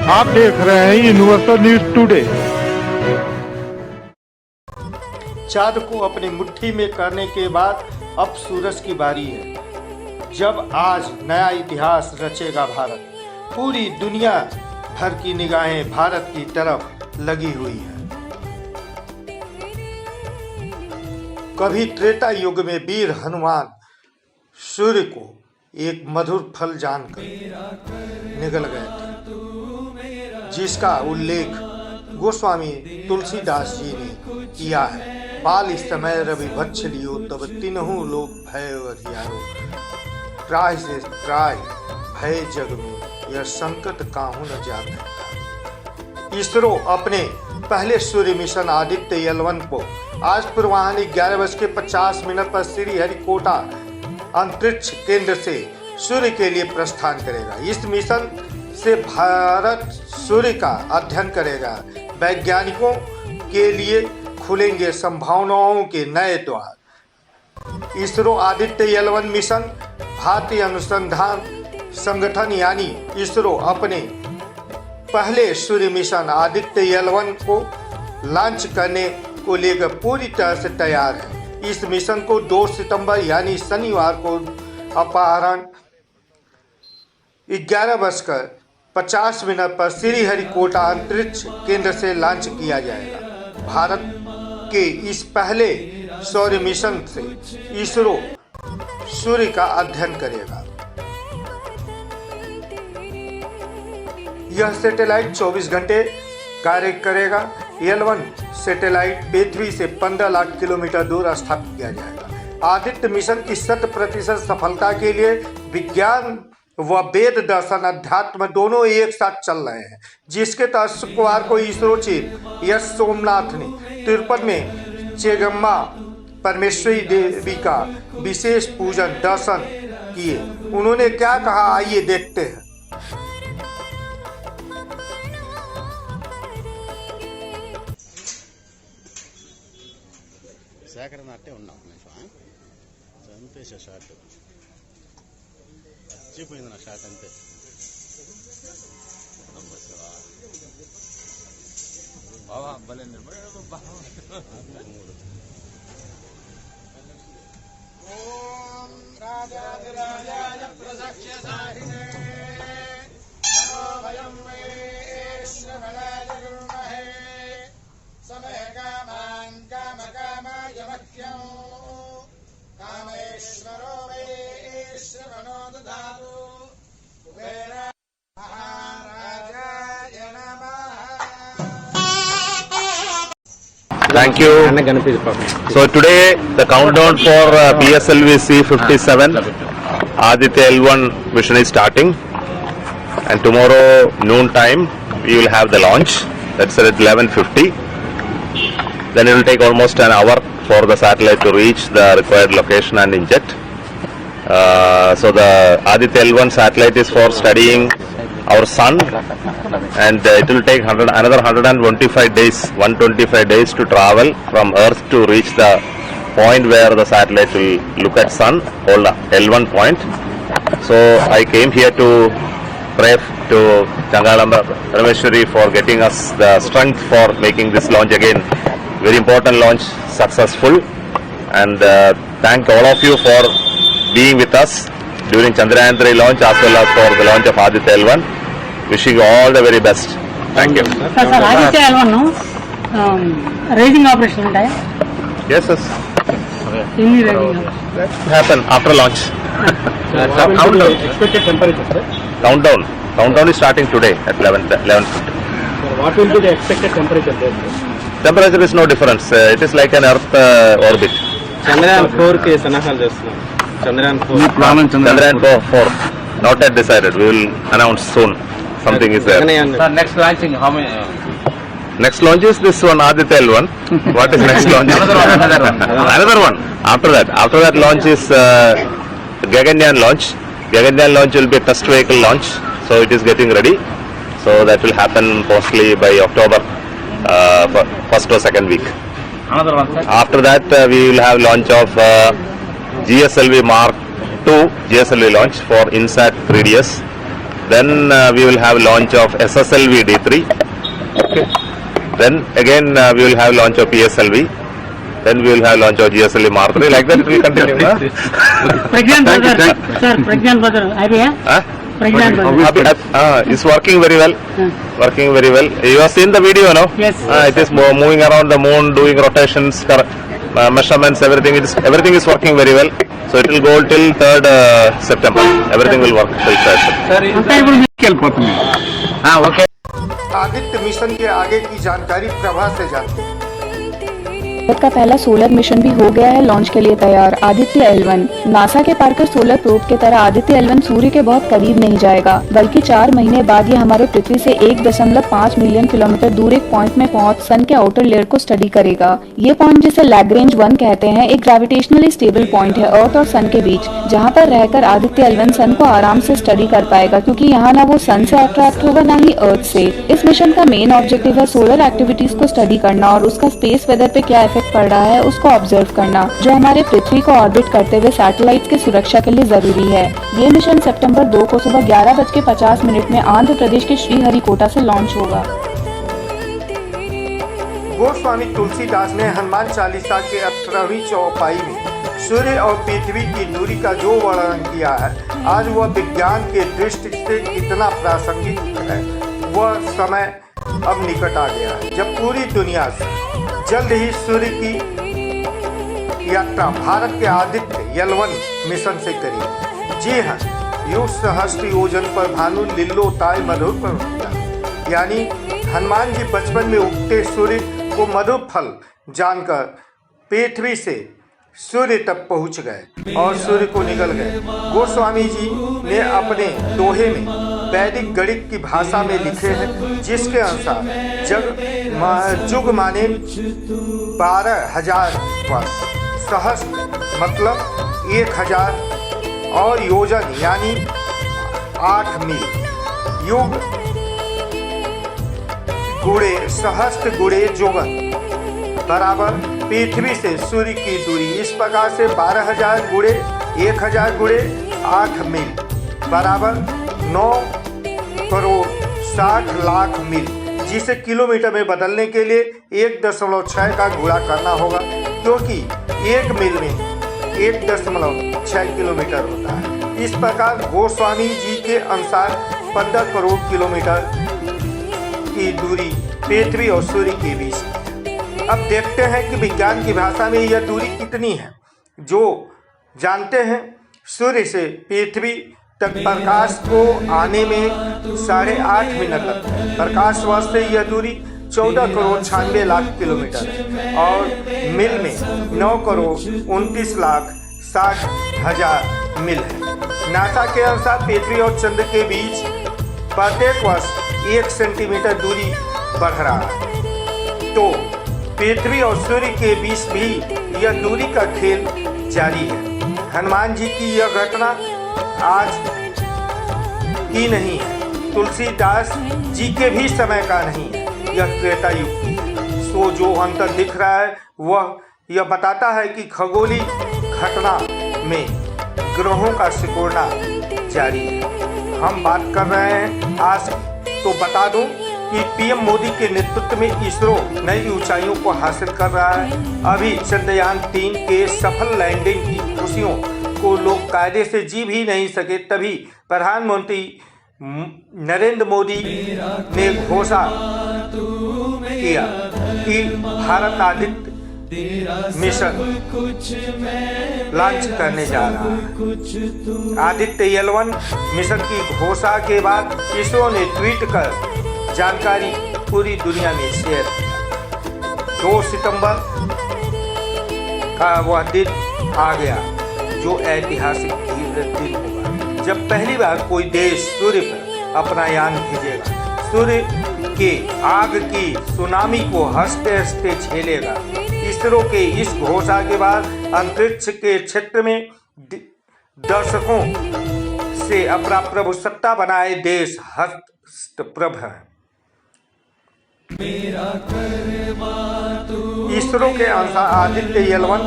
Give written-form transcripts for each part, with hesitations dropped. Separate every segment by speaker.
Speaker 1: आप देख रहे हैं यूनिवर्सल न्यूज टुडे।
Speaker 2: चाँद को अपनी मुट्ठी में करने के बाद अब सूरज की बारी है। जब आज नया इतिहास रचेगा भारत, पूरी दुनिया भर की निगाहें भारत की तरफ लगी हुई है। कभी त्रेता युग में वीर हनुमान सूर्य को एक मधुर फल जानकर निगल गए थे, जिसका उल्लेख गोस्वामी तुलसीदास जी ने किया है। बाल समय रवि वत्स लियो, तब तीनहु लोक भय अधियारो। त्राह से त्राह भय जग में, यह संकट काहू न जाता। इसरो अपने पहले सूर्य मिशन आदित्य L1 को आज पूर्वाह्न 11:50 पर श्रीहरिकोटा अंतरिक्ष केंद्र से सूर्य के लिए प्रस्थान करेगा। इस मिशन से भारत सूर्य का अध्ययन करेगा। वैज्ञानिकों के लिए खुलेंगे संभावनाओं के नए द्वार। इसरो आदित्य L1 मिशन भारतीय अनुसंधान संगठन यानी इसरो अपने पहले सूर्य मिशन आदित्य L1 को लॉन्च करने को लेकर पूरी तरह से तैयार है। इस मिशन को 2 सितंबर यानी शनिवार को अपराह्न 11:50 पर श्रीहरिकोटा अंतरिक्ष केंद्र से लॉन्च किया जाएगा। भारत के इस पहले सौर मिशन से इसरो सूर्य का अध्ययन करेगा। यह सैटेलाइट 24 घंटे कार्य करेगा। L1 सैटेलाइट पृथ्वी से 15 लाख किलोमीटर दूर स्थापित किया जाएगा। आदित्य मिशन की 100% सफलता के लिए विज्ञान व वेद दर्शन अध्यात्म दोनों एक साथ चल रहे हैं, जिसके तहत शुक्रवार को इसरो चीफ एस सोमनाथ ने तिरुपति में चेगम्मा परमेश्वरी देवी का विशेष पूजन दर्शन किए। उन्होंने क्या कहा, आइए देखते हैं।
Speaker 3: పోయింది నా షాట్ అంతే. బావా భలే ఓం రాజాధిరాజాయ ప్రదక్షిణాహినే నమో వయం వైశ్రవణాయ గురుమహే సమయ కామాన్ కామకామాయ మహ్యం కామేశ్వరో వైశ్రవణో దదాతు కుబేర మహారాజాయ నమః.
Speaker 4: Thank you. So today the countdown for PSLV C57 Aditya L1 mission is starting, and tomorrow noon time we will have the launch. That's at 11:50. Then it will take almost an hour for the satellite to reach the required location and inject. So the Aditya L1 satellite is for studying our sun, and it will take another 125 days to travel from Earth to reach the point where the satellite will look at sun, called L1 point. So I came here to pray to Changalamba Parameshwari for getting us the strength for making this launch again. Very important launch, successful, and thank all of you for being with us during Chandrayaan-3 launch as well as for the launch of Aditya L1. Wishing you all the very best. Thank you.
Speaker 5: Sir, Aditya L1 raising operation untaya?
Speaker 4: Yes, yes.
Speaker 5: Any raising?
Speaker 4: That will happen after launch.
Speaker 1: Countdown. Expected temperature, sir?
Speaker 4: Countdown is starting today at 11:50.
Speaker 1: What will be the expected temperature there?
Speaker 4: Temperature is no difference. It is like an Earth orbit.
Speaker 6: Chandrayaan 4 ke sanakal chestunnaru. Chandrayaan
Speaker 4: 4. Not yet decided. We will announce soon. Something is there.
Speaker 6: Sir, next launching how many?
Speaker 4: Next launch is this one, Aditya L1. What is next launch? Another one. After that launch is Gaganyaan launch. Gaganyaan launch will be a test vehicle launch. So it is getting ready. So that will happen mostly by October, first or second week.
Speaker 6: Another one, sir.
Speaker 4: After that we will have launch of GSLV Mark 2 GSLV launch for INSAT 3DS. Then we will have launch of SSLV D3. Okay. Then again we will have launch of PSLV. Then we will have launch of GSLV Mark 3. Like that it will continue.
Speaker 5: pregnant brother, sir, pregnant brother, idea?
Speaker 4: Huh?
Speaker 5: Pregnant brother.
Speaker 4: It's working very well.
Speaker 5: Hmm.
Speaker 4: Working very well. You have seen the video, no?
Speaker 5: Yes.
Speaker 4: It is moving around the moon, doing rotations, measurements, everything. Everything is working very well. So it will go till 3rd September. Everything will work till 3rd September.
Speaker 6: Okay
Speaker 2: Aditya mission के आगे की जानकारी प्रभा से जानते हैं।
Speaker 7: भारत का पहला solar mission भी हो गया है लॉन्च के लिए तैयार। आदित्य L1 नासा के पार्कर सोलर प्रोब के तरह आदित्य L1 सूर्य के बहुत करीब नहीं जाएगा, बल्कि 4 महीने बाद ये हमारे पृथ्वी से 1.5 मिलियन किलोमीटर दूर एक पॉइंट में पहुंच सन के आउटर लेयर को स्टडी करेगा। ये पॉइंट जिसे लैग्रेंज 1 कहते हैं, एक ग्रेविटेशनली स्टेबल पॉइंट है अर्थ और सन के बीच, जहाँ पर रहकर आदित्य L1 सन को आराम से स्टडी कर पाएगा, क्योंकि यहाँ ना वो सन से अट्रैक्ट होगा ना ही अर्थ से। इस मिशन का मेन ऑब्जेक्टिव है सोलर एक्टिविटीज को स्टडी करना और उसका स्पेस वेदर पे क्या इफेक्ट पड़ रहा है उसको ऑब्जर्व करना, जो हमारे पृथ्वी को ऑर्बिट करते हुए सैटेलाइट्स की सुरक्षा के लिए जरूरी है। ये मिशन सितंबर 2 को सुबह 11:50 में आंध्र प्रदेश के श्रीहरिकोटा से लॉन्च होगा।
Speaker 2: गोस्वामी तुलसीदास ने हनुमान चालीसा के 18वीं चौपाई में सूर्य और पृथ्वी की दूरी का जो वर्णन किया है, आज वह विज्ञान के दृष्टि से कितना प्रासंगिक है। वह समय अब निकट आ गया है जब पूरी दुनिया से जल्द ही सूर्य की यात्रा भारत के आदित्य L1 मिशन से करेगी। जी हाँ, युग सहस्त्र योजन पर भानु लिल्लो ताय मधुर पर, यानी हनुमान जी बचपन में उगते सूर्य को मधुर फल जानकर पृथ्वी से सूर्य तक पहुंच गए और सूर्य को निगल गए। गोस्वामी जी ने अपने दोहे में वैदिक गणित की भाषा में लिखे हैं, जिसके अनुसार जुग माने 12,000 वर्ष, सहस्त्र मतलब 1,000 और योजन यानी 8 मील। युग गुणे सहस्त्र गुणे जोगन बराबर पृथ्वी से सूर्य की दूरी। इस प्रकार से 12,000 गुणे 1,000 गुणे 8 मील बराबर 9,60,00,000 मील, जिसे किलोमीटर में बदलने के लिए 1.6 का गुणा करना होगा, क्योंकि 1 मील में 1.6 किलोमीटर होता है। इस प्रकार गोस्वामी जी के अनुसार 15 करोड़ किलोमीटर की दूरी पृथ्वी और सूर्य के बीच है। अब देखते हैं कि विज्ञान की भाषा में यह दूरी कितनी है। जो जानते हैं सूर्य से पृथ्वी तक प्रकाश को आने में 8.5 मिनट लगता है। प्रकाश वर्ष से यह दूरी 14 करोड़ 96 लाख किलोमीटर है और मील में 9 करोड़ 29 लाख 60 हजार मील है। नासा के अनुसार पृथ्वी और चंद्र के बीच प्रत्येक वर्ष 1 सेंटीमीटर दूरी बढ़ रहा है, तो पृथ्वी और सूर्य के बीच भी यह दूरी का खेल जारी है। हनुमान जी की यह घटना आज की नहीं है, तुलसीदास जी के भी समय का नहीं है, यह त्रेता युग की है। सो जो अंतर दिख रहा है वह यह बताता है कि खगोलीय घटना में ग्रहों का सिकुड़ना जारी है। हम बात कर रहे हैं आज, तो बता दूं कि पीएम मोदी के नेतृत्व में इसरो नई ऊंचाइयों को हासिल कर रहा है। अभी चंद्रयान 3 के सफल लैंडिंग की खुशियों को लोग कायदे से जी भी नहीं सके, तभी प्रधानमंत्री नरेंद्र मोदी ने घोषणा किया कि भारत आदित्य मिशन लॉन्च करने जा रहा है। आदित्य L1 मिशन की घोषणा के बाद इसरो ने ट्वीट कर जानकारी पूरी दुनिया में शेयर किया। 2 सितंबर का वह दिन आ गया जो ऐतिहासिक दिन होगा, जब पहली बार कोई देश सूर्य पर अपना यान भेजेगा। सूर्य के आग की सुनामी को हंसते हंसते झेलेगा। इसरो के इस घोषणा के बाद अंतरिक्ष के क्षेत्र में दर्शकों से अपना प्रभुसत्ता बनाए देश हस्तप्रभ है। इसरो के अनुसार आदित्य L1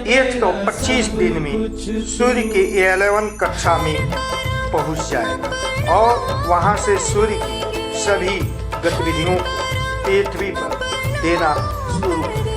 Speaker 2: 125 दिन में सूर्य के 11 कक्षा में पहुंच जाएगा और वहां से सूर्य की सभी गतिविधियों को पृथ्वी पर देना शुरू कर देगा।